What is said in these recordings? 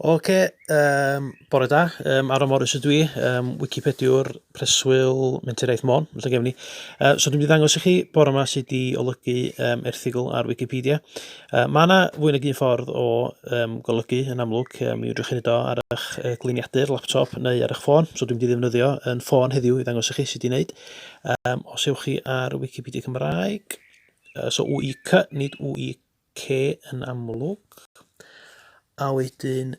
Bore da. Aaron Morris ydw i, Wicipediwr preswyl Menter Iaith Môn, felly gefni. So dwi'n mynd i ddangos i chi bore yma sydd wedi olygu erthigol ar Wikipedia. Mae yna fwy nag un ffordd o golygu yn amlwg. Mi wydrwch chi wneud o ar eich gliniadur, laptop neu ar eich ffôn. So dwi'n mynd i ddefnyddio yn ffôn heddiw i ddangos i chi sydd wedi wneud. Os ewch chi ar Wikipedia Cymraeg, so WIC, nid WIC yn amlwg. A wedyn,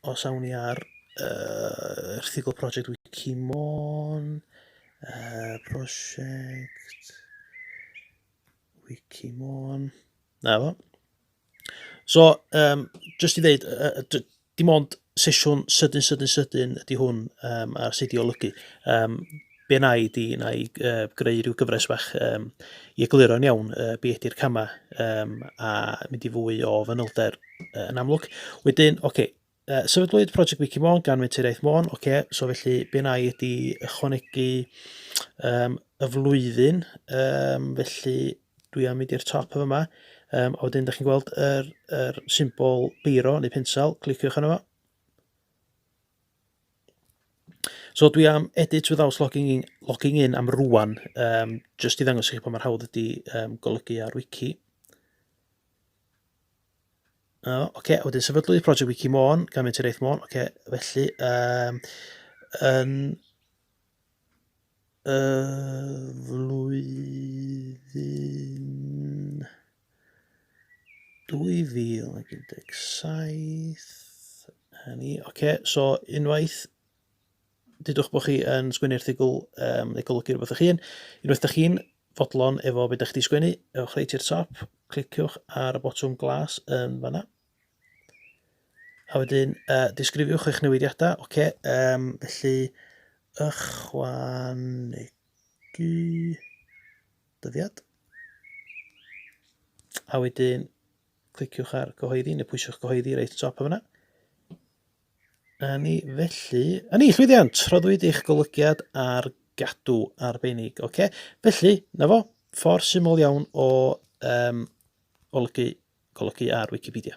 os awn ni ar erthigol project WiciMôn, prosiect WiciMôn, na fo. So, just i ddeud, dim ond sesiwn sydyn ydy hwn ar sut i olygu. Be na i greu rhyw gyfres bach i egluro'n iawn be ydy'r cama a mynd i fwy o fanylder yn amlwg. Wedyn, sefydlwyd project WiciMôn gan Menter Iaith Môn, so felly be na i ydy ychwanegu y flwyddyn, felly dwi am mynd i'r top o yma, a wedyn da chi'n gweld yr symbol beiro neu pensel, cliciwch arno fo. So dwi am edit without logging in am rwan, just i ddangos i chi pa mae'r hawdd ydy golygu ar wiki. Wedyn sefydlwyd project WiciMôn gan Menter Iaith Môn, felly yn flwyddyn 2017, so unwaith dydwch bod chi yn sgwennu erthigol neu golygu rhywbeth eich hun. Unwaith da chi'n fodlon efo beth da chi wedi sgwennu, ewch reit i'r top, cliciwch ar y botwm glas yn fanna. A wedyn, disgrifiwch eich newidiadau, felly ychwanegu dyddiad. A wedyn, cliciwch ar gyhoeddi, neu pwyswch gyhoeddi reit top o fanna. A ni llwyddiant, rhoddwyd eich golygiad ar gadw arbennig. Felly, na fo, ffordd syml iawn o golygu ar Wikipedia.